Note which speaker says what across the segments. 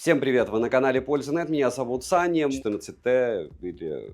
Speaker 1: Всем привет! Вы на канале Польза.нет, меня зовут Саня, 14T или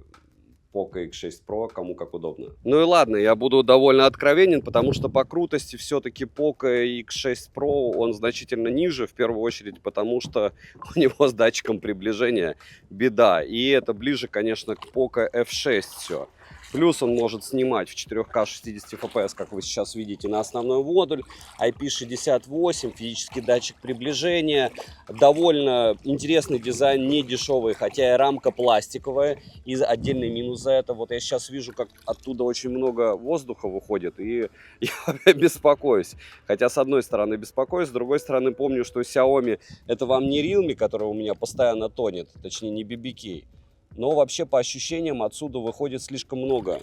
Speaker 1: Poco X6 Pro, кому как удобно. Ну и ладно, я буду довольно откровенен, потому что по крутости все-таки Poco X6 Pro он значительно ниже, в первую очередь, потому что у него с датчиком приближения беда. И это ближе, конечно, к Poco F6 все. Плюс он может снимать в 4К 60 FPS, как вы сейчас видите, на основной модуль. IP68, физический датчик приближения. Довольно интересный дизайн, не дешевый, хотя и рамка пластиковая. И отдельный минус за это, вот я сейчас вижу, как оттуда очень много воздуха выходит, и я беспокоюсь. Хотя с одной стороны беспокоюсь, с другой стороны помню, что Xiaomi это вам не Realme, который у меня постоянно тонет, точнее не BBK. Но вообще по ощущениям отсюда выходит слишком много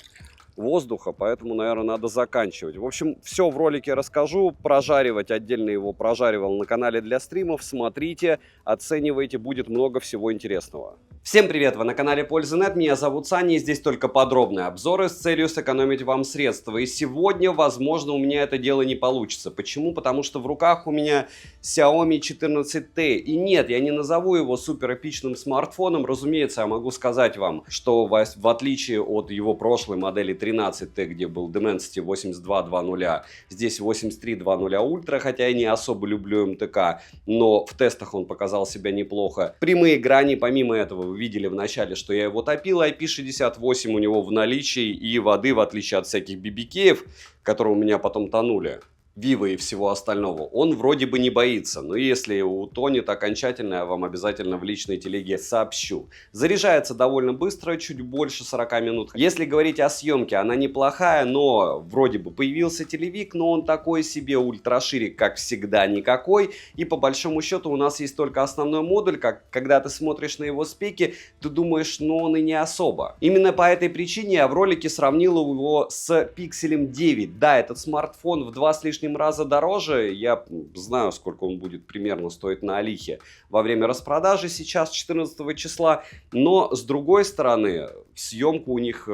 Speaker 1: воздуха, поэтому, наверное, надо заканчивать. В общем, все в ролике расскажу. Прожаривать отдельно его прожаривал на канале для стримов. Смотрите, оценивайте, будет много всего интересного. Всем привет, вы на канале Польза.нет, меня зовут Саня, и здесь только подробные обзоры с целью сэкономить вам средства. И сегодня, возможно, у меня это дело не получится. Почему? Потому что в руках у меня Xiaomi 14T. И нет, я не назову его супер эпичным смартфоном. Разумеется, я могу сказать вам, что в отличие от его прошлой модели 13T, где был Dimensity 8200, здесь 8300 Ultra, хотя я не особо люблю МТК, но в тестах он показал себя неплохо. Прямые грани, помимо этого, вы видели в начале, что я его топил, IP68 у него в наличии, и воды, в отличие от всяких BBK-ев, которые у меня потом тонули, Vivo и всего остального, он вроде бы не боится, но если утонет окончательно, я вам обязательно в личной телеге сообщу. Заряжается довольно быстро, чуть больше 40 минут. Если говорить о съемке, она неплохая, но вроде бы появился телевик, но он такой себе, ультраширик, как всегда, никакой. И по большому счету у нас есть только основной модуль, когда ты смотришь на его спеки, ты думаешь, ну он и не особо. Именно по этой причине я в ролике сравнил его с Pixel 9. Да, этот смартфон в 2 с лишним раза дороже, я знаю, сколько он будет примерно стоить на Алихе во время распродажи сейчас, 14 числа, но с другой стороны, съемка у них,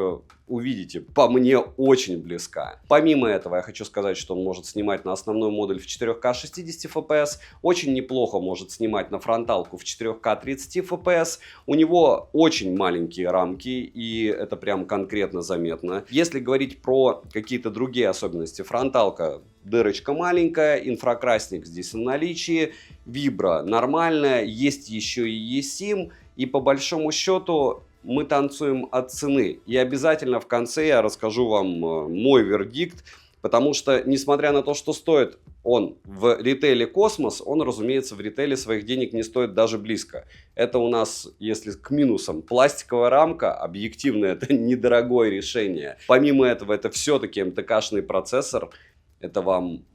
Speaker 1: увидите, по мне очень близка. Помимо этого, я хочу сказать, что он может снимать на основной модуль в 4К 60 FPS, очень неплохо может снимать на фронталку в 4К 30 FPS, у него очень маленькие рамки, и это прям конкретно заметно. Если говорить про какие-то другие особенности, фронталка, дырочка маленькая, инфракрасник здесь в наличии, вибра нормальная, есть еще и eSIM, и по большому счету мы танцуем от цены. И обязательно в конце я расскажу вам мой вердикт, потому что, несмотря на то, что стоит он в ритейле космос, он, разумеется, в ритейле своих денег не стоит даже близко. Это у нас, если к минусам, пластиковая рамка, объективно это недорогое решение. Помимо этого, это все-таки МТК-шный процессор, это вам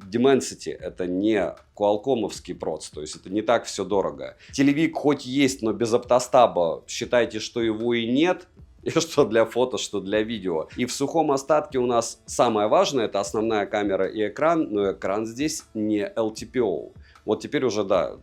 Speaker 1: Dimensity, это не куалкомовский проц, то есть это не так все дорого. Телевик хоть есть, но без оптостаба, считайте, что его и нет, и что для фото, что для видео. И в сухом остатке у нас самое важное, это основная камера и экран, но экран здесь не LTPO. Вот теперь уже, да,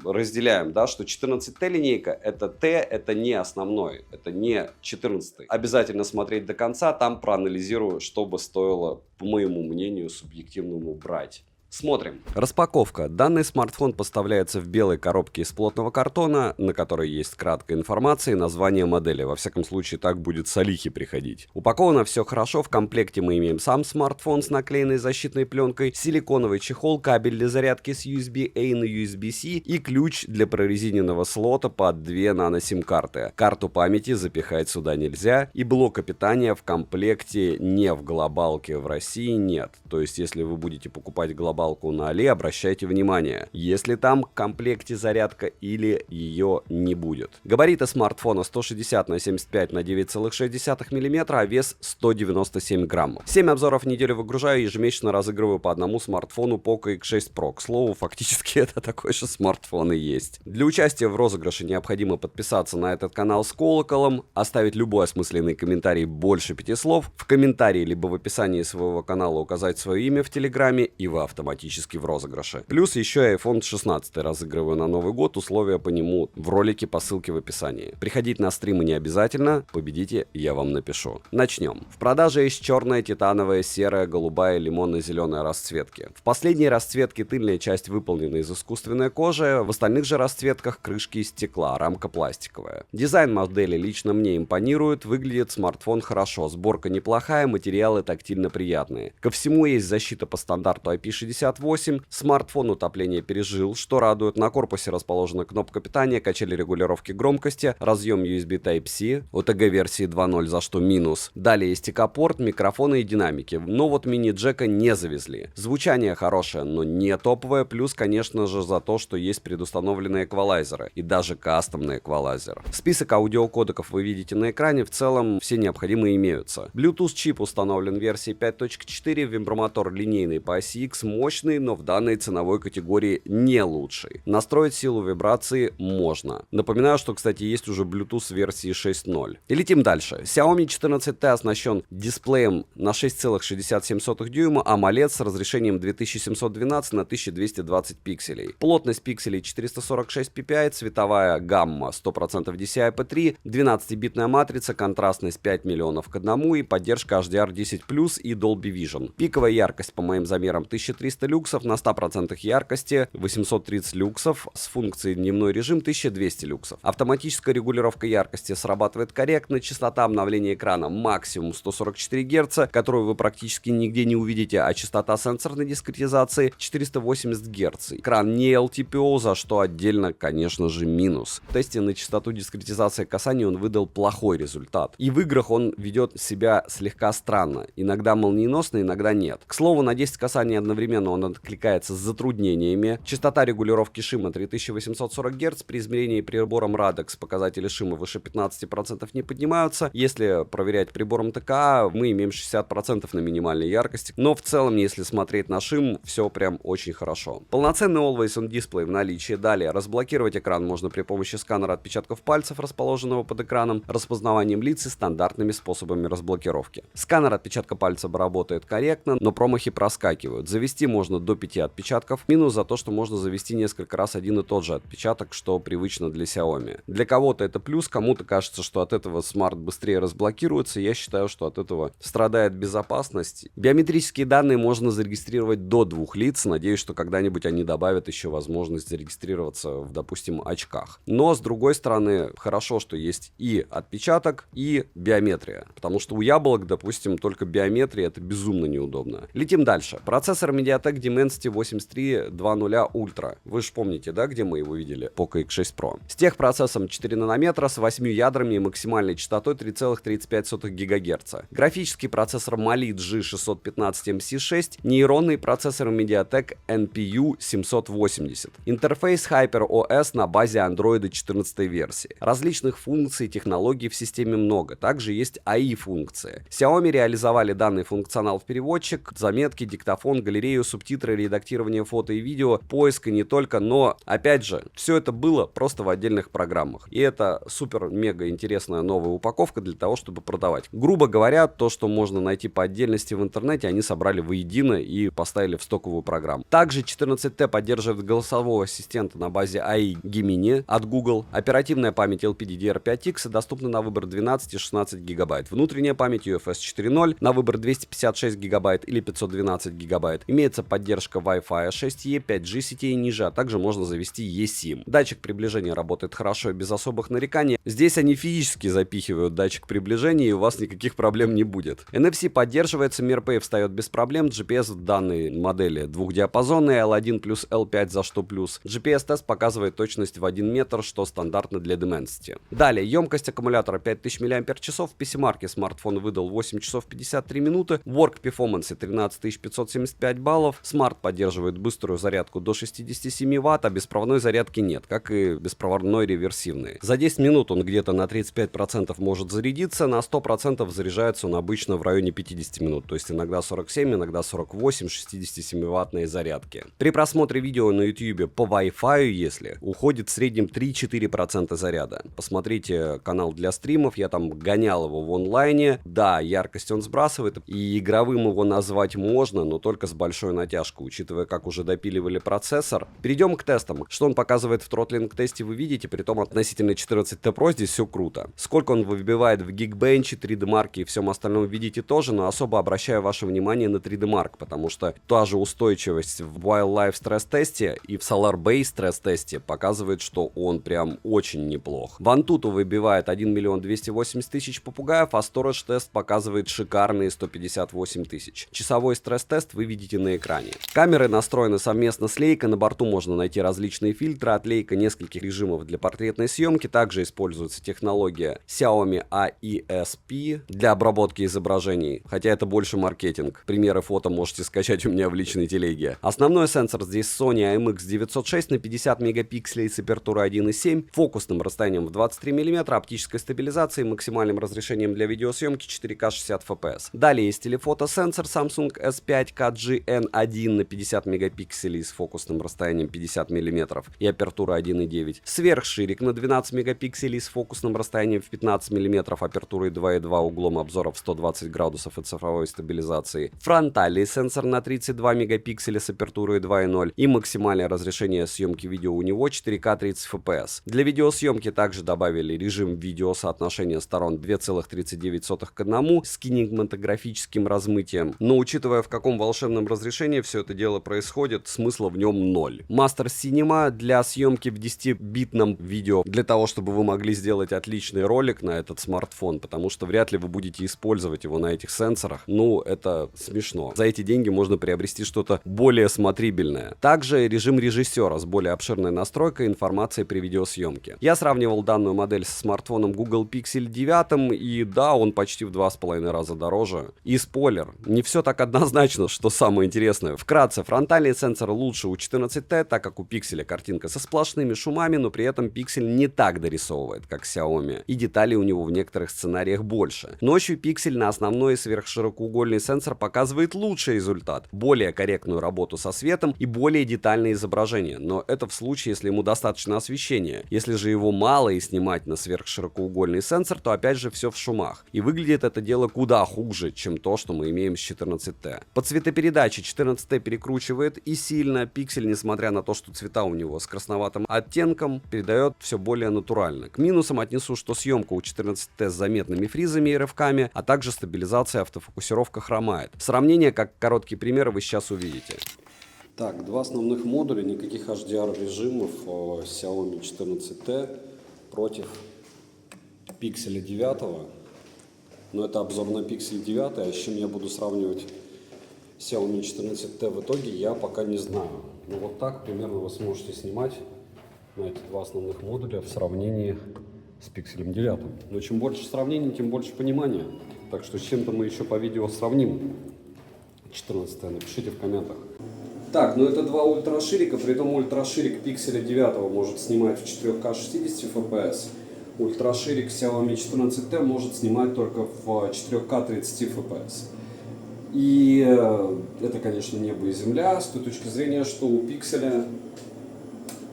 Speaker 1: разделяем, да, что 14T линейка это T, это не основной, это не 14. Обязательно смотреть до конца, там проанализирую, что бы стоило, по моему мнению, субъективному брать. Смотрим. Распаковка. Данный смартфон поставляется в белой коробке из плотного картона, на которой есть краткая информация и название модели. Во всяком случае, так будет с Алихи приходить. Упаковано все хорошо. В комплекте мы имеем сам смартфон с наклеенной защитной пленкой, силиконовый чехол, кабель для зарядки с USB-A на USB-C и ключ для прорезиненного слота под 2 нано-сим-карты. Карту памяти запихать сюда нельзя, и блока питания в комплекте не в глобалке в России нет. То есть, если вы будете покупать глобал на Али, обращайте внимание, если там в комплекте зарядка или ее не будет. Габариты смартфона 160 на 75 на 9,6 мм, а вес 197 граммов. 7 обзоров в неделю выгружаю, ежемесячно разыгрываю по одному смартфону Poco X6 Pro. К слову, фактически это такой же смартфон и есть. Для участия в розыгрыше необходимо подписаться на этот канал с колоколом, оставить любой осмысленный комментарий больше 5 слов, в комментарии либо в описании своего канала указать свое имя в Телеграме, и вы автоматически автоматически в розыгрыше. Плюс еще я iPhone 16 разыгрываю на Новый год, условия по нему в ролике по ссылке в описании. Приходить на стримы не обязательно, победите, я вам напишу. Начнем. В продаже есть черная, титановая, серая, голубая, лимонно-зеленая расцветки. В последней расцветке тыльная часть выполнена из искусственной кожи, в остальных же расцветках крышки из стекла, рамка пластиковая. Дизайн модели лично мне импонирует, выглядит смартфон хорошо, сборка неплохая, материалы тактильно приятные. Ко всему есть защита по стандарту IP68, смартфон утопление пережил, что радует. На корпусе расположена кнопка питания, качели регулировки громкости, разъем USB Type-C, OTG версии 2.0, за что минус. Далее есть ИК-порт, микрофоны и динамики, но вот мини-джека не завезли. Звучание хорошее, но не топовое, плюс, конечно же, за то, что есть предустановленные эквалайзеры и даже кастомный эквалайзер. Список аудиокодеков вы видите на экране, в целом все необходимые имеются. Bluetooth чип установлен в версии 5.4, вибромотор линейный по оси X, мощный, но в данной ценовой категории не лучший. Настроить силу вибрации можно. Напоминаю, что, кстати, есть уже Bluetooth версии 6.0. И летим дальше. Xiaomi 14T оснащен дисплеем на 6,67 дюйма AMOLED с разрешением 2712 на 1220 пикселей. Плотность пикселей 446 ppi, цветовая гамма 100% DCI-P3, 12-битная матрица, контрастность 5 миллионов к 1 и поддержка HDR10+, и Dolby Vision. Пиковая яркость по моим замерам 1300 люксов, на 100% яркости 830 люксов, с функцией дневной режим 1200 люксов. Автоматическая регулировка яркости срабатывает корректно, частота обновления экрана максимум 144 Гц, которую вы практически нигде не увидите, а частота сенсорной дискретизации 480 Гц. Экран не LTPO, за что отдельно, конечно же, минус. В тесте на частоту дискретизации касания он выдал плохой результат. И в играх он ведет себя слегка странно. Иногда молниеносно, иногда нет. К слову, на 10 касаний одновременно он откликается с затруднениями. Частота регулировки шима 3840 Гц. При измерении прибором Radex показатели шима выше 15% не поднимаются. Если проверять прибором ТКА, мы имеем 60% на минимальной яркости. Но в целом, если смотреть на шим, все прям очень хорошо. Полноценный Always On дисплей в наличии. Далее, разблокировать экран можно при помощи сканера отпечатков пальцев, расположенного под экраном, распознаванием лиц и стандартными способами разблокировки. Сканер отпечатка пальца работает корректно, но промахи проскакивают. Завести можно до 5 отпечатков. Минус за то, что можно завести несколько раз один и тот же отпечаток, что привычно для Xiaomi. Для кого-то это плюс, кому-то кажется, что от этого смарт быстрее разблокируется. Я считаю, что от этого страдает безопасность. Биометрические данные можно зарегистрировать до 2 лиц. Надеюсь, что когда-нибудь они добавят еще возможность зарегистрироваться в, допустим, очках. Но, с другой стороны, хорошо, что есть и отпечаток, и биометрия. Потому что у яблок, допустим, только биометрия — это безумно неудобно. Летим дальше. Процессор MediaTek Dimensity 8300 Ultra. Вы же помните, да, где мы его видели? Poco X6 Pro. С техпроцессором 4 нанометра, с 8 ядрами и максимальной частотой 3,35 ГГц. Графический процессор Mali G615MC6, нейронный процессор MediaTek NPU 780. Интерфейс HyperOS на базе Android 14 версии. Различных функций и технологий в системе много. Также есть AI-функции. Xiaomi реализовали данный функционал в переводчик, заметки, диктофон, галерею, субтитры, редактирование фото и видео, поиск и не только, но, опять же, все это было просто в отдельных программах. И это супер-мега интересная новая упаковка для того, чтобы продавать. Грубо говоря, то, что можно найти по отдельности в интернете, они собрали воедино и поставили в стоковую программу. Также 14T поддерживает голосового ассистента на базе AI Gemini от Google. Оперативная память LPDDR5X доступна на выбор 12 и 16 гигабайт. Внутренняя память UFS 4.0 на выбор 256 гигабайт или 512 гигабайт. Имеется поддержка Wi-Fi 6E, 5G сетей ниже, а также можно завести eSIM. Датчик приближения работает хорошо и без особых нареканий. Здесь они физически запихивают датчик приближения, и у вас никаких проблем не будет. NFC поддерживается, MirPay встает без проблем, GPS в данной модели двухдиапазонный, L1 плюс L5 за что плюс. GPS-тест показывает точность в 1 метр, что стандартно для Dimensity. Далее, емкость аккумулятора 5000 мАч, в PC-марке смартфон выдал 8 часов 53 минуты, Work Performance 13575 баллов, смарт поддерживает быструю зарядку до 67 Вт, а беспроводной зарядки нет, как и беспроводной реверсивный. За 10 минут он где-то на 35% может зарядиться, на 100% заряжается он обычно в районе 50 минут, то есть иногда 47, иногда 48, 67-ваттные зарядки. При просмотре видео на YouTube по Wi-Fi, если, уходит в среднем 3-4% заряда. Посмотрите канал для стримов, я там гонял его в онлайне. Да, яркость он сбрасывает, и игровым его назвать можно, но только с большой натяжка, учитывая, как уже допиливали процессор. Перейдем к тестам. Что он показывает в тротлинг-тесте, вы видите, притом относительно 14T Pro здесь все круто. Сколько он выбивает в Geekbench, 3D Mark и всем остальном видите тоже, но особо обращаю ваше внимание на 3D Mark, потому что та же устойчивость в Wildlife стресс-тесте и в Solar Base стресс-тесте показывает, что он прям очень неплох. В Antutu выбивает 1 280 000 попугаев, а Storage тест показывает шикарные 158 000. Часовой стресс-тест вы видите на экране. Камеры настроены совместно с Leica, на борту можно найти различные фильтры от Leica, нескольких режимов для портретной съемки, также используется технология Xiaomi AES-P для обработки изображений, хотя это больше маркетинг. Примеры фото можете скачать у меня в личной телеге. Основной сенсор здесь Sony IMX906 на 50 мегапикселей с апертурой 1.7, фокусным расстоянием в 23 мм, оптической стабилизацией, максимальным разрешением для видеосъемки 4К 60 FPS. Далее есть телефотосенсор Samsung S5 KGN1 на 50 мегапикселей с фокусным расстоянием 50 мм и апертура 1.9. Сверхширик на 12 мегапикселей с фокусным расстоянием в 15 мм, апертурой 2.2, углом обзора в 120 градусов и цифровой стабилизацией. Фронтальный сенсор на 32 мегапикселя с апертурой 2.0 и максимальное разрешение съемки видео у него 4К 30 FPS. Для видеосъемки также добавили режим видео соотношения сторон 2,39 к 1 с кинематографическим размытием, но учитывая, в каком волшебном разрешении все это дело происходит, смысла в нем 0. Master Cinema для съемки в 10-битном видео, для того, чтобы вы могли сделать отличный ролик на этот смартфон, потому что вряд ли вы будете использовать его на этих сенсорах. Ну, это смешно. За эти деньги можно приобрести что-то более смотрибельное. Также режим режиссера с более обширной настройкой информации при видеосъемке. Я сравнивал данную модель со смартфоном Google Pixel 9, и да, он почти в 2,5 раза дороже. И спойлер, не все так однозначно, что самое интересное. Вкратце, фронтальный сенсор лучше у 14T, так как у Pixel картинка со сплошными шумами, но при этом Pixel не так дорисовывает, как Xiaomi, и деталей у него в некоторых сценариях больше. Ночью Pixel на основной сверхширокоугольный сенсор показывает лучший результат, более корректную работу со светом и более детальное изображение, но это в случае, если ему достаточно освещения. Если же его мало и снимать на сверхширокоугольный сенсор, то опять же все в шумах. И выглядит это дело куда хуже, чем то, что мы имеем с 14T. По цветопередаче 14T перекручивает и сильно. Pixel, несмотря на то, что цвета у него с красноватым оттенком, передает все более натурально. К минусам отнесу, что съемка у 14T с заметными фризами и рывками, а также стабилизация, автофокусировка хромает. Сравнение, как короткий пример, вы сейчас увидите. Так, два основных модуля, никаких HDR режимов Xiaomi 14T против Pixel 9. Но это обзор на Pixel 9, а с чем я буду сравнивать Xiaomi 14T в итоге, я пока не знаю. Но вот так примерно вы сможете снимать на эти два основных модуля в сравнении с Pixel 9. Но чем больше сравнений, тем больше понимания. Так что с чем-то мы еще по видео сравним 14T, напишите в комментах. Так, ну это два ультраширика, при этом ультраширик Pixel 9 может снимать в 4К 60 FPS. Ультраширик Xiaomi 14T может снимать только в 4К 30 FPS. И это, конечно, небо и земля с той точки зрения, что у Pixel,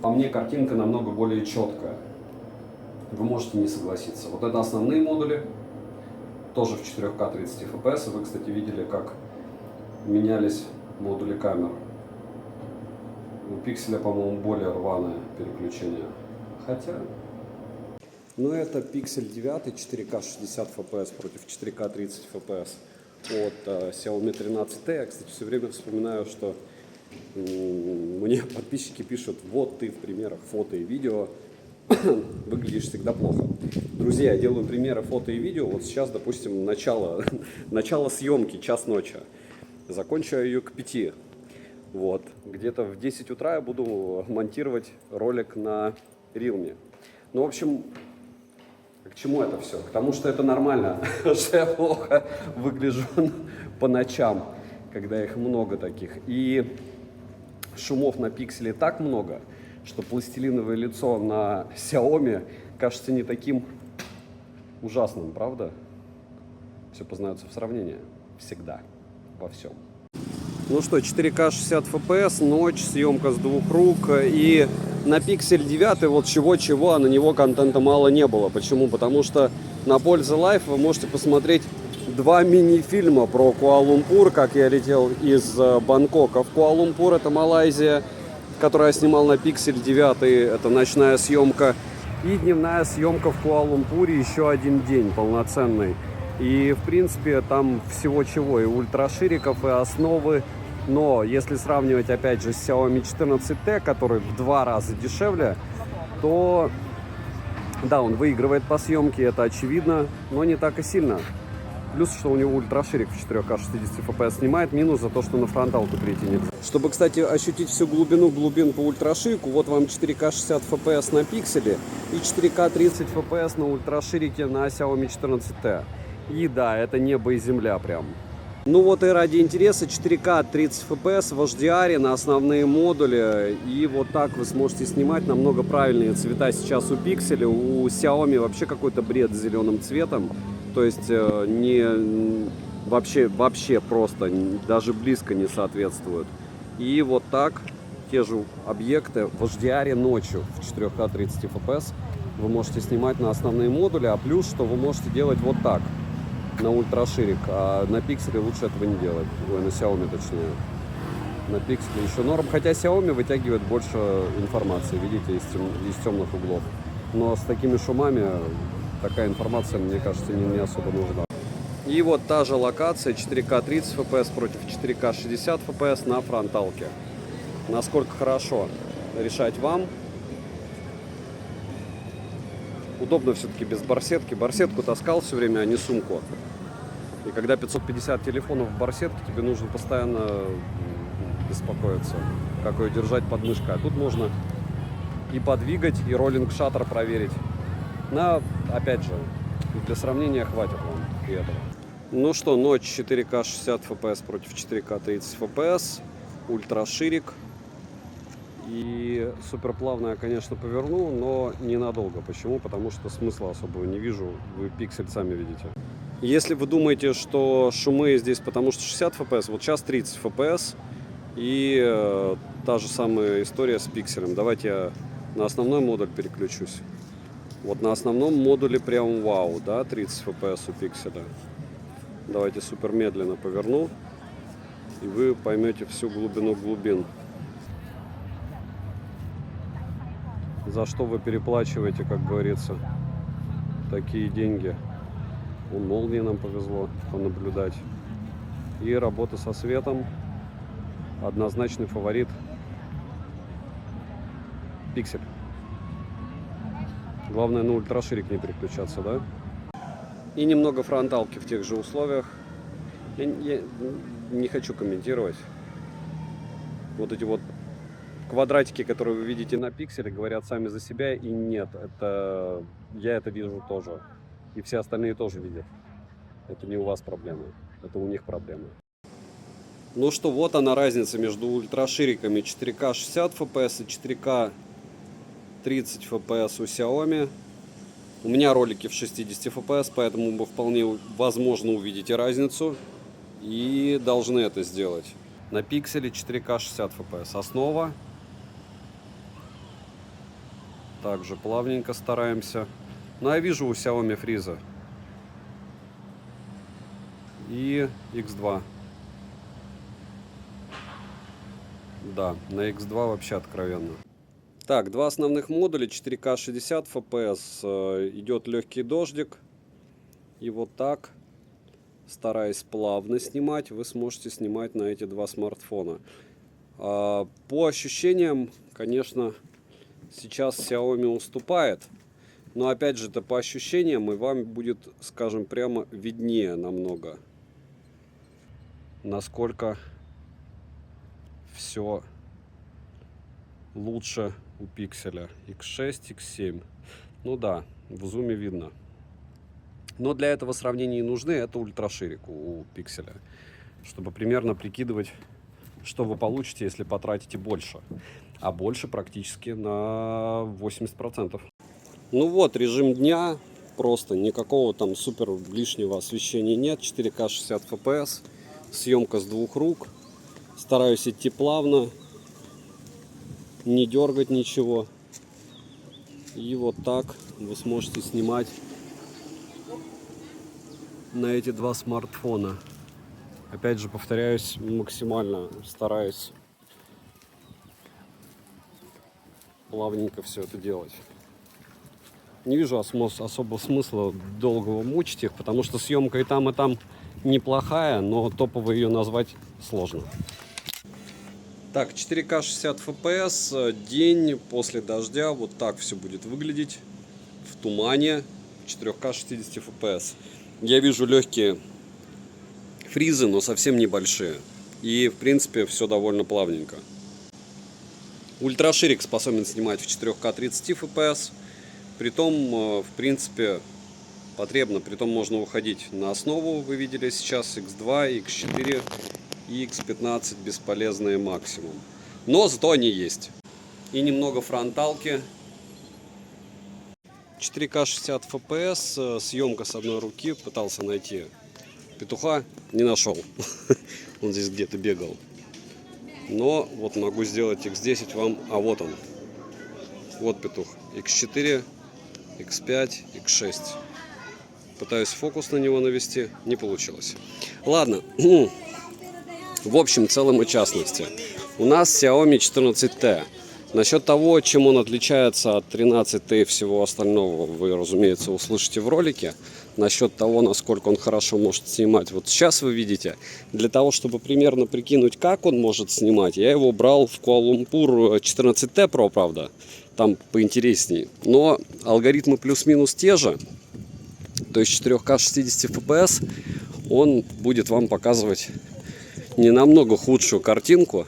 Speaker 1: по мне, картинка намного более четкая. Вы можете не согласиться. Вот это основные модули, тоже в 4К 30 FPS. Вы, кстати, видели, как менялись модули камер. У Pixel, по-моему, более рваное переключение. Хотя... Ну, это Pixel 9 4К 60 FPS против 4К 30 FPS от Xiaomi 13T. Я, кстати, все время вспоминаю, что мне подписчики пишут: вот ты в примерах фото и видео выглядишь всегда плохо. Друзья, я делаю примеры фото и видео. Вот сейчас, допустим, начало съемки, час ночи. Закончу ее к 5. Вот. Где-то в 10 утра я буду монтировать ролик на Realme. Ну, в общем, к чему это все? К тому, что это нормально, что я плохо выгляжу по ночам, когда их много таких. И шумов на Pixel так много, что пластилиновое лицо на Xiaomi кажется не таким ужасным, правда? Все познается в сравнении. Всегда. Во всем. Ну что, 4К 60 FPS, ночь, съемка с двух рук. И на Pixel 9 вот чего-чего, а на него контента мало не было. Почему? Потому что на Пользе Live вы можете посмотреть два мини-фильма про Куала-Лумпур, как я летел из Бангкока в Куала-Лумпур, это Малайзия, которую я снимал на Pixel 9, это ночная съемка. И дневная съемка в Куала-Лумпуре еще один день полноценный. И, в принципе, там всего чего, и ультрашириков, и основы. Но если сравнивать, опять же, с Xiaomi 14T, который в 2 раза дешевле, то, да, он выигрывает по съемке, это очевидно, но не так и сильно. Плюс, что у него ультраширик в 4К 60 FPS снимает, минус за то, что на фронталку перейти нельзя. Чтобы, кстати, ощутить всю глубин по ультраширику, вот вам 4К 60 FPS на пикселе и 4К 30 FPS на ультраширике на Xiaomi 14T. И да, это небо и земля прям. Ну вот и ради интереса 4К 30 FPS в HDR на основные модули. И вот так вы сможете снимать намного правильные цвета сейчас у пикселя. У Xiaomi вообще какой-то бред с зеленым цветом. То есть вообще просто даже близко не соответствует. И вот так те же объекты в HDR ночью в 4К 30 FPS вы можете снимать на основные модули. А плюс, что вы можете делать вот так на ультраширик, а на пикселе лучше этого не делать. Ой, на Xiaomi точнее. На пикселе еще норм. Хотя Xiaomi вытягивает больше информации, видите, из темных углов. Но с такими шумами такая информация, мне кажется, не особо нужна. И вот та же локация 4К 30 FPS против 4К 60 FPS на фронталке. Насколько хорошо, решать вам. Удобно все-таки без барсетки. Барсетку таскал все время, а не сумку. И когда 550 телефонов в барсетке, тебе нужно постоянно беспокоиться, как ее держать под мышкой. А тут можно и подвигать, и роллинг-шаттер проверить. Но, опять же, для сравнения хватит вам и этого. Ну что, ночь 4К 60 FPS против 4К 30 FPS. Ультраширик. И суперплавно я, конечно, поверну, но ненадолго. Почему? Потому что смысла особого не вижу. Вы пиксель сами видите. Если вы думаете, что шумы здесь потому что 60 FPS, вот сейчас 30 FPS. И та же самая история с пикселем. Давайте я на основной модуль переключусь. Вот на основном модуле прям вау, да, 30 FPS у пикселя. Давайте супер медленно поверну. И вы поймете всю глубину глубин. За что вы переплачиваете, как говорится, такие деньги. У молнии нам повезло понаблюдать. И работа со светом. Однозначный фаворит. Пиксель. Главное на ультраширик не переключаться, да? И немного фронталки в тех же условиях. Я не хочу комментировать. Вот эти вот квадратики, которые вы видите на пикселе, говорят сами за себя. И нет, это я это вижу тоже. И все остальные тоже видят. Это не у вас проблема, это у них проблема. Ну что, вот она разница между ультрашириками 4К 60 FPS и 4К 30 FPS у Xiaomi. У меня ролики в 60 FPS, поэтому вы вполне возможно увидите разницу. И должны это сделать. На пикселе 4К 60 FPS. Основа. Также плавненько стараемся. Но я вижу у Xiaomi фриза. И X2. Да, на X2 вообще откровенно. Так, два основных модуля, 4К 60 FPS, идет легкий дождик. И вот так, стараясь плавно снимать, вы сможете снимать на эти два смартфона. По ощущениям, конечно, сейчас Xiaomi уступает. Но опять же, это по ощущениям, и вам будет, скажем прямо, виднее намного, насколько все лучше у пикселя. X6, X7. Ну да, в зуме видно. Но для этого сравнения и нужны. Это ультраширик у пикселя. Чтобы примерно прикидывать, что вы получите, если потратите больше. А больше практически на 80%. Ну вот, режим дня. Просто никакого там супер лишнего освещения нет. 4К 60 FPS. Съемка с двух рук. Стараюсь идти плавно. Не дергать ничего. И вот так вы сможете снимать на эти два смартфона. Опять же, повторяюсь, максимально стараюсь плавненько все это делать. Не вижу особого смысла долго мучить их, потому что съемка и там неплохая, но топово ее назвать сложно. Так, 4К 60 FPS, день после дождя, вот так все будет выглядеть в тумане, 4К 60 FPS. Я вижу легкие фризы, но совсем небольшие. И, в принципе, все довольно плавненько. Ультраширик способен снимать в 4К 30 FPS. Притом, в принципе, потребно. Притом можно уходить на основу. Вы видели сейчас X2, X4 и X15 бесполезные максимум. Но зато они есть. И немного фронталки. 4К 60 FPS. Съемка с одной руки. Пытался найти петуха. Не нашел. Он здесь где-то бегал. Но вот могу сделать X10 вам. А вот он. Вот петух. X4, X5, X6. Пытаюсь фокус на него навести. Не получилось. Ладно. В общем, целом и частности. У нас Xiaomi 14T. Насчет того, чем он отличается от 13T и всего остального, вы, разумеется, услышите в ролике. Насчет того, насколько он хорошо может снимать. Вот сейчас вы видите, для того, чтобы примерно прикинуть, как он может снимать, я его брал в Куала-Лумпур 14T Pro, правда. Там поинтереснее. Но алгоритмы плюс-минус те же. То есть 4К 60 FPS он будет вам показывать не намного худшую картинку.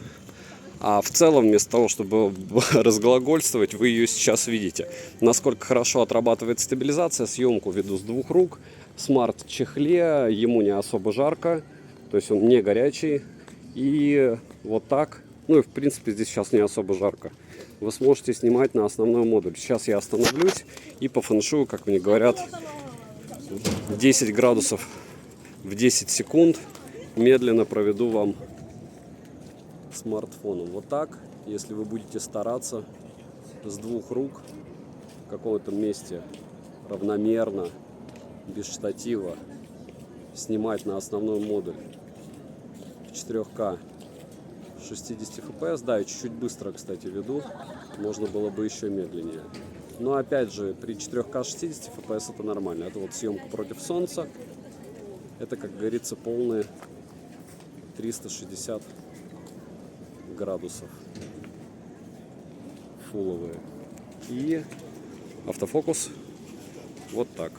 Speaker 1: А в целом, вместо того, чтобы разглагольствовать, вы ее сейчас видите. Насколько хорошо отрабатывает стабилизация. Съемку веду с двух рук. Смарт в чехле, ему не особо жарко. То есть он не горячий. И вот так. Ну и в принципе здесь сейчас не особо жарко. Вы сможете снимать на основной модуль. Сейчас я остановлюсь и по фэншую, как мне говорят, 10 градусов в 10 секунд медленно проведу вам смартфоном. Вот так, если вы будете стараться с двух рук в каком-то месте равномерно, без штатива, снимать на основной модуль в 4К 60 FPS. Да, и чуть-чуть быстро, кстати, веду. Можно было бы еще медленнее. Но опять же, при 4К 60 FPS это нормально. Это вот съемка против солнца. Это, как говорится, полные 360 градусов фуловые. И автофокус вот так.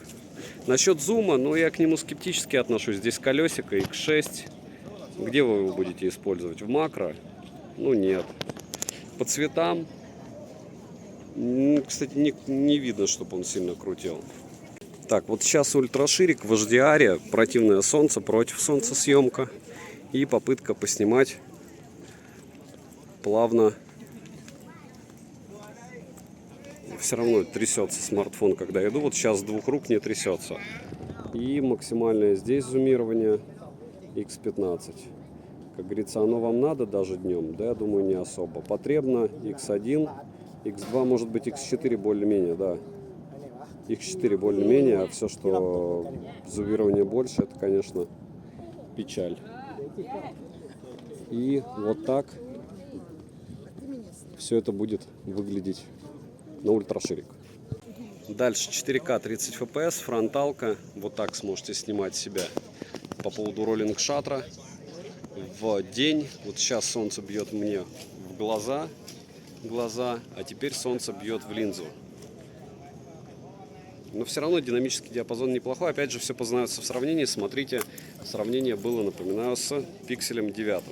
Speaker 1: Насчет зума, ну я к нему скептически отношусь. Здесь колесико X6. Где вы его будете использовать? В макро? Ну нет. По цветам, кстати, не видно, чтобы он сильно крутил. Так, вот сейчас ультраширик в HDR, противное солнце, против солнца съемка. И попытка поснимать плавно. Все равно трясется смартфон, когда иду. Вот сейчас с двух рук не трясется. И максимальное здесь зумирование X15. Как говорится, оно вам надо даже днем? Да, я думаю, не особо. Потребно X1, X2, может быть X4 более-менее, да. X4 более-менее, а все, что зумирование больше, это, конечно, печаль. И вот так все это будет выглядеть на ультраширик. Дальше 4К 30 FPS, фронталка. Вот так сможете снимать себя. По поводу роллинг шаттера в день. Вот сейчас солнце бьет мне в глаза, а теперь солнце бьет в линзу. Но все равно динамический диапазон неплохой. Опять же, все познается в сравнении. Смотрите, сравнение было, напоминаю, с Pixel 9.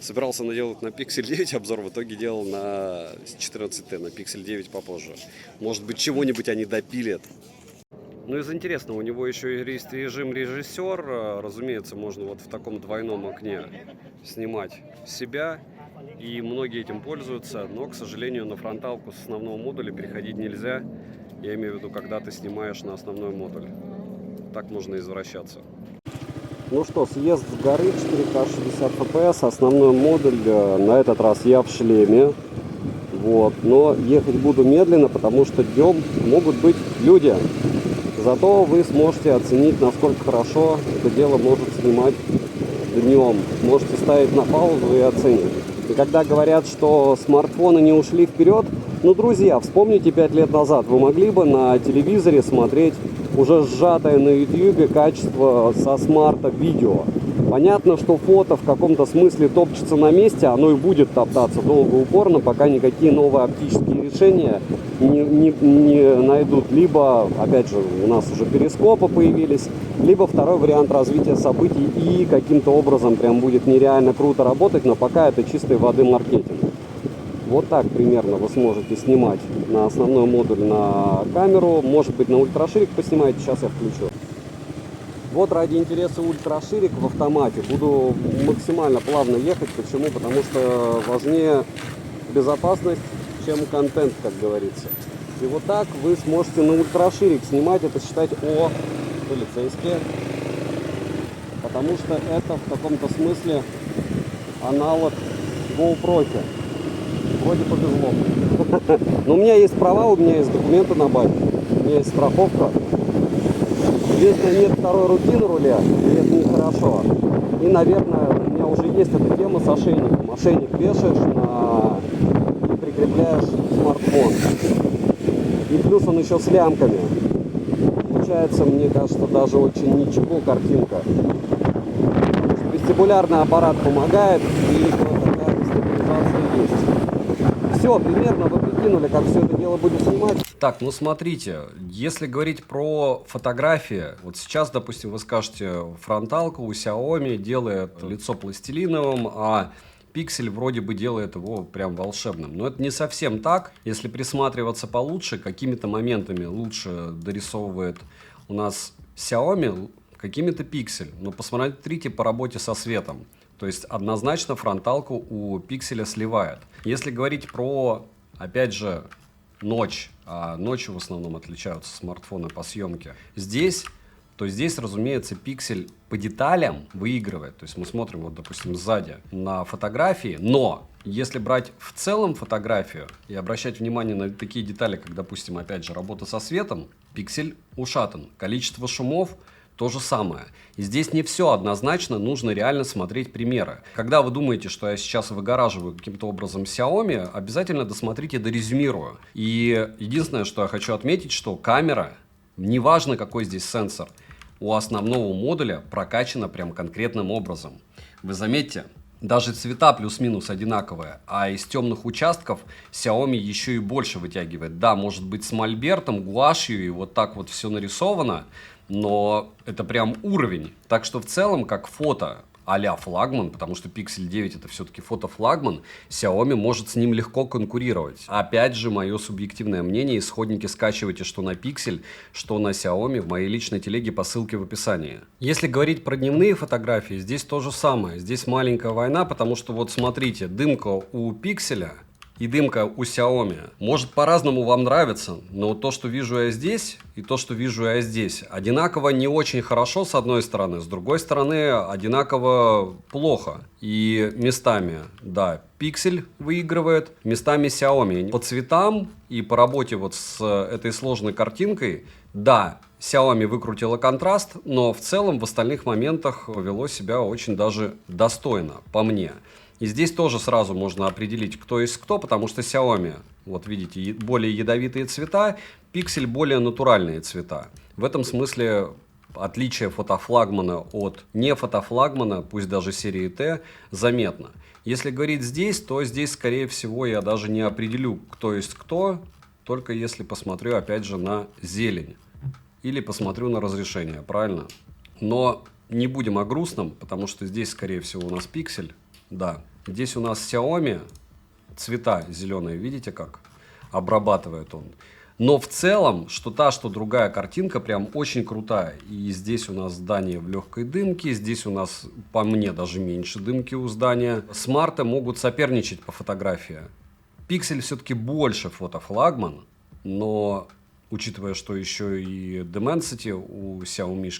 Speaker 1: Собирался наделать на Pixel 9 обзор, в итоге делал на 14T, на Pixel 9 попозже. Может быть, чего-нибудь они допилят. Ну, из интересного, у него еще есть режим режиссер. Разумеется, можно вот в таком двойном окне снимать себя. И многие этим пользуются. Но, к сожалению, на фронталку с основного модуля переходить нельзя. Я имею в виду, когда ты снимаешь на основной модуль. Так можно извращаться. Ну что, съезд с горы 4К 60 FPS, основной модуль, на этот раз я в шлеме. Вот. Но ехать буду медленно, потому что днем могут быть люди. Зато вы сможете оценить, насколько хорошо это дело может снимать днем. Можете ставить на паузу и оценить. И когда говорят, что смартфоны не ушли вперед, ну, друзья, вспомните 5 лет назад, вы могли бы на телевизоре смотреть уже сжатое на YouTube качество со смарта видео. Понятно, что фото в каком-то смысле топчется на месте, оно и будет топтаться долго и упорно, пока никакие новые оптические решения не найдут. Либо, опять же, у нас уже перископы появились, либо второй вариант развития событий и каким-то образом прям будет нереально круто работать, но пока это чистой воды маркетинг. Вот так примерно вы сможете снимать на основной модуль на камеру, может быть на ультраширик поснимаете, сейчас я включу. Вот ради интереса ультраширик в автомате буду максимально плавно ехать. Почему? Потому что важнее безопасность, чем контент, как говорится. И вот так вы сможете на ультраширик снимать, это считать полицейские. Потому что это в каком-то смысле аналог GoPro. Вроде повезло. Но у меня есть права, у меня есть документы на байк, у меня есть страховка. Единственное, нет второй руки на руле, и это нехорошо. И, наверное, у меня уже есть эта тема с ошейником. Ошейник вешаешь и прикрепляешь смартфон. И плюс он еще с лямками. Получается, мне кажется, даже очень ничего картинка. Вестибулярный аппарат помогает, и такая стабилизация есть. Все, примерно вы прикинули, как все это дело будет снимать. Так, ну смотрите, если говорить про фотографии, вот сейчас, допустим, вы скажете, фронталка у Xiaomi делает лицо пластилиновым, а Pixel вроде бы делает его прям волшебным. Но это не совсем так. Если присматриваться получше, какими-то моментами лучше дорисовывает у нас Xiaomi, какими-то Pixel. Но посмотрите по работе со светом. То есть однозначно фронталку у Pixel сливает. Если говорить про, опять же, ночь, а ночью в основном отличаются смартфоны по съемке, здесь, разумеется, Pixel по деталям выигрывает. То есть мы смотрим, вот, допустим, сзади на фотографии, но если брать в целом фотографию и обращать внимание на такие детали, как, допустим, опять же, работа со светом, Pixel ушатан. Количество шумов то же самое. И здесь не все однозначно, нужно реально смотреть примеры. Когда вы думаете, что я сейчас выгораживаю каким-то образом Xiaomi, обязательно досмотрите, дорезюмирую. И единственное, что я хочу отметить, что камера, неважно какой здесь сенсор, у основного модуля прокачана прям конкретным образом. Вы заметьте, даже цвета плюс-минус одинаковые, а из темных участков Xiaomi еще и больше вытягивает. Да, может быть с мольбертом, гуашью и вот так вот все нарисовано, но это прям уровень. Так что в целом, как фото а-ля флагман, потому что Pixel 9 это все-таки фото-флагман, Xiaomi может с ним легко конкурировать. Опять же, мое субъективное мнение, исходники скачивайте что на Pixel, что на Xiaomi в моей личной телеге по ссылке в описании. Если говорить про дневные фотографии, здесь то же самое. Здесь маленькая война, потому что вот смотрите, дымка у Pixel и дымка у Xiaomi может по-разному вам нравиться, но то, что вижу я здесь, и то, что вижу я здесь, одинаково не очень хорошо с одной стороны, с другой стороны одинаково плохо. И местами, да, Pixel выигрывает, местами Xiaomi. По цветам и по работе вот с этой сложной картинкой, да, Xiaomi выкрутила контраст, но в целом в остальных моментах повело себя очень даже достойно, по мне. И здесь тоже сразу можно определить, кто есть кто, потому что Xiaomi, вот видите, более ядовитые цвета, Pixel более натуральные цвета. В этом смысле отличие фотофлагмана от не фотофлагмана, пусть даже серии T, заметно. Если говорить здесь, то здесь, скорее всего, я даже не определю, кто есть кто, только если посмотрю, опять же, на зелень. Или посмотрю на разрешение, правильно? Но не будем о грустном, потому что здесь, скорее всего, у нас Pixel. Да, здесь у нас Xiaomi, цвета зеленые, видите как? Обрабатывает он. Но в целом, что та, что другая картинка прям очень крутая. И здесь у нас здание в легкой дымке, здесь у нас, по мне, даже меньше дымки у здания. Смарты могут соперничать по фотографии. Pixel все-таки больше фотофлагман, но учитывая, что еще и Dimensity у Xiaomi,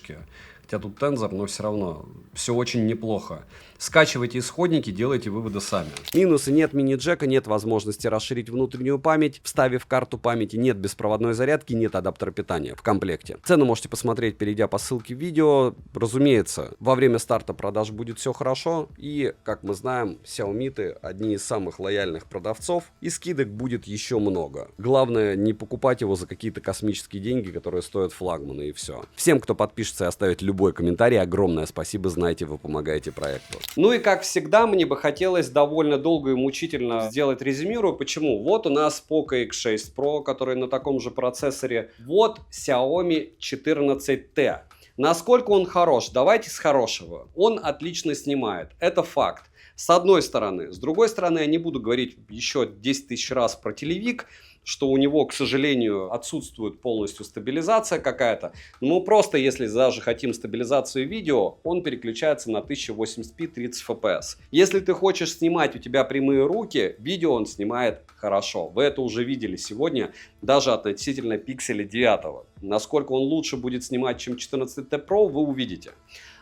Speaker 1: Хотя тут тензор, но все равно все очень неплохо. Скачивайте исходники, делайте выводы сами. Минусы: нет мини-джека, нет возможности расширить внутреннюю память, вставив карту памяти, нет беспроводной зарядки, нет адаптера питания в комплекте. Цену можете посмотреть, перейдя по ссылке в видео. Разумеется, во время старта продаж будет все хорошо, и, как мы знаем, Xiaomi одни из самых лояльных продавцов, и скидок будет еще много. Главное, не покупать его за какие-то космические деньги, которые стоят флагмана, и все. Всем, кто подпишется и оставит любой комментарий, огромное спасибо, знаете, вы помогаете проекту. Ну и как всегда, мне бы хотелось довольно долго и мучительно сделать резюмирую. Почему? Вот у нас Poco X6 Pro, который на таком же процессоре. Вот Xiaomi 14T. Насколько он хорош? Давайте с хорошего. Он отлично снимает. Это факт. С одной стороны. С другой стороны, я не буду говорить еще 10 тысяч раз про телевик, что у него, к сожалению, отсутствует полностью стабилизация какая-то. Но мы просто, если даже хотим стабилизацию видео, он переключается на 1080p 30 fps. Если ты хочешь снимать, у тебя прямые руки, видео он снимает хорошо. Вы это уже видели сегодня, даже относительно Pixel 9. Насколько он лучше будет снимать, чем 14T Pro, вы увидите.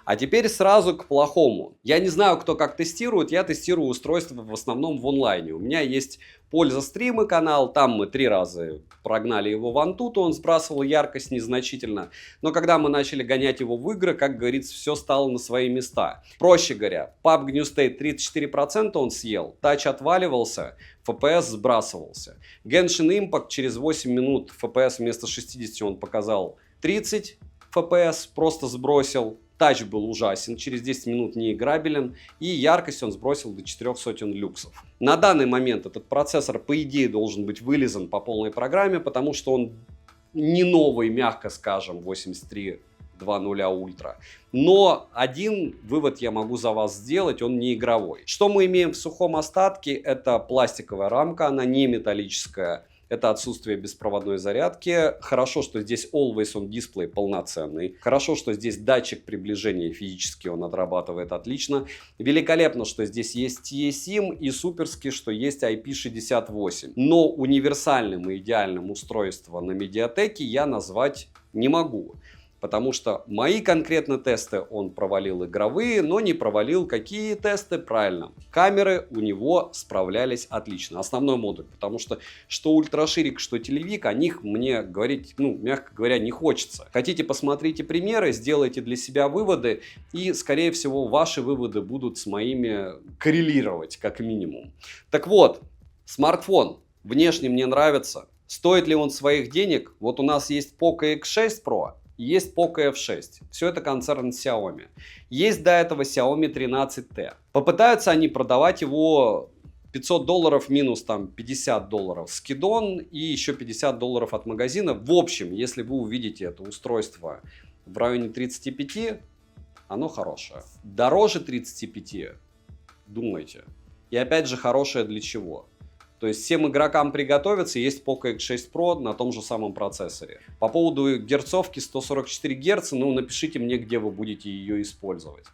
Speaker 1: А теперь сразу к плохому. Я не знаю, кто как тестирует, я тестирую устройство в основном в онлайне. У меня есть Польза стримы канал, там мы 3 раза прогнали его в Antutu, он сбрасывал яркость незначительно. Но когда мы начали гонять его в игры, как говорится, все стало на свои места. Проще говоря, PUBG New State 34% он съел, тач отваливался, FPS сбрасывался. Genshin Impact через 8 минут FPS вместо 60 он показал 30 FPS, просто сбросил. Тач был ужасен, через 10 минут неиграбелен, и яркость он сбросил до 400 люксов. На данный момент этот процессор, по идее, должен быть вылизан по полной программе, потому что он не новый, мягко скажем, 8320 Ultra. Но один вывод я могу за вас сделать, он не игровой. Что мы имеем в сухом остатке? Это пластиковая рамка, она не металлическая. Это отсутствие беспроводной зарядки. Хорошо, что здесь Always On дисплей полноценный. Хорошо, что здесь датчик приближения физически он отрабатывает отлично. Великолепно, что здесь есть eSIM, и суперски, что есть IP68. Но универсальным и идеальным устройство на медиатеке я назвать не могу. Потому что мои конкретно тесты он провалил игровые, но не провалил какие тесты? Правильно. Камеры у него справлялись отлично. Основной модуль. Потому что ультраширик, что телевик, о них мне говорить, мягко говоря, не хочется. Хотите, посмотрите примеры, сделайте для себя выводы. И, скорее всего, ваши выводы будут с моими коррелировать, как минимум. Так вот, смартфон внешне мне нравится. Стоит ли он своих денег? Вот у нас есть Poco X6 Pro. Есть Poco F6. Все это концерн Xiaomi. Есть до этого Xiaomi 13T. Попытаются они продавать его $500 минус там $50 скидон и еще $50 от магазина. В общем, если вы увидите это устройство в районе 35, оно хорошее. Дороже 35, думайте. И опять же, хорошее для чего? То есть всем игрокам приготовиться, есть Poco X6 Pro на том же самом процессоре. По поводу герцовки 144 Гц, напишите мне, где вы будете ее использовать.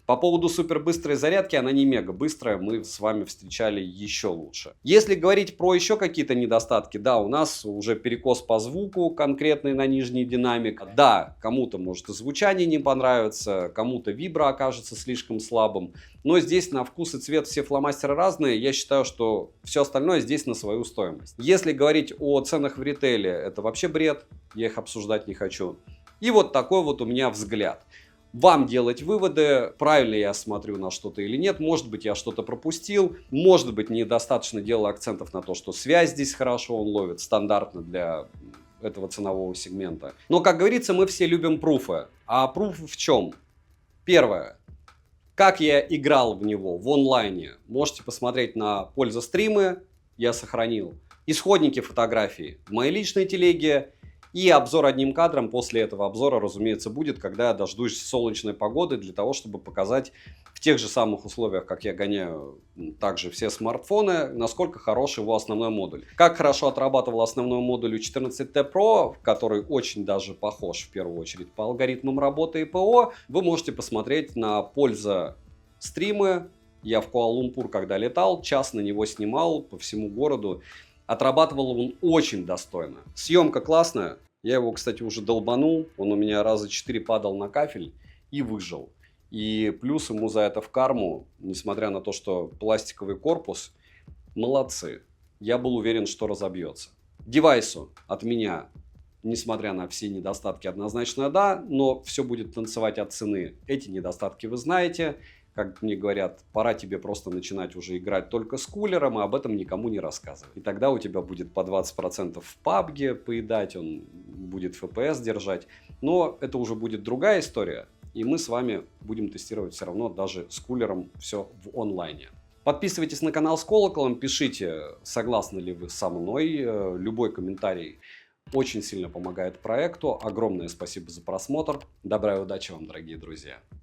Speaker 1: По поводу супербыстрой зарядки, она не мега быстрая, мы с вами встречали еще лучше. Если говорить про еще какие-то недостатки, да, у нас уже перекос по звуку конкретный на нижний динамик. Да, кому-то может и звучание не понравится, кому-то вибро окажется слишком слабым. Но здесь на вкус и цвет все фломастеры разные, я считаю, что все остальное здесь на свою стоимость. Если говорить о ценах в ритейле, это вообще бред, я их обсуждать не хочу. И вот такой вот у меня взгляд. Вам делать выводы, правильно я смотрю на что-то или нет. Может быть, я что-то пропустил. Может быть, недостаточно делал акцентов на то, что связь здесь хорошо он ловит, стандартно для этого ценового сегмента. Но, как говорится, мы все любим пруфы. А пруф в чем? Первое. Как я играл в него в онлайне. Можете посмотреть на пользу стримы. Я сохранил исходники фотографий в моей личной телеге. И обзор одним кадром после этого обзора, разумеется, будет, когда я дождусь солнечной погоды, для того, чтобы показать в тех же самых условиях, как я гоняю также все смартфоны, насколько хорош его основной модуль. Как хорошо отрабатывал основной модуль у 14T Pro, который очень даже похож в первую очередь по алгоритмам работы и ПО, вы можете посмотреть на пользу стримы. Я в Куала-Лумпур, когда летал, час на него снимал по всему городу. Отрабатывал он очень достойно. Съемка классная. Я его, кстати, уже долбанул. Он у меня раза 4 падал на кафель. и выжил. И плюс ему за это в карму, несмотря на то, что пластиковый корпус, молодцы. Я был уверен, что разобьется. Девайсу от меня, несмотря на все недостатки, однозначно да, но все будет танцевать от цены. Эти недостатки вы знаете. Как мне говорят, пора тебе просто начинать уже играть только с кулером, и об этом никому не рассказывать. И тогда у тебя будет по 20% в PUBG поедать, он будет FPS держать. Но это уже будет другая история, и мы с вами будем тестировать все равно даже с кулером все в онлайне. Подписывайтесь на канал с колоколом, пишите, согласны ли вы со мной, любой комментарий очень сильно помогает проекту. Огромное спасибо за просмотр, добра и удачи вам, дорогие друзья!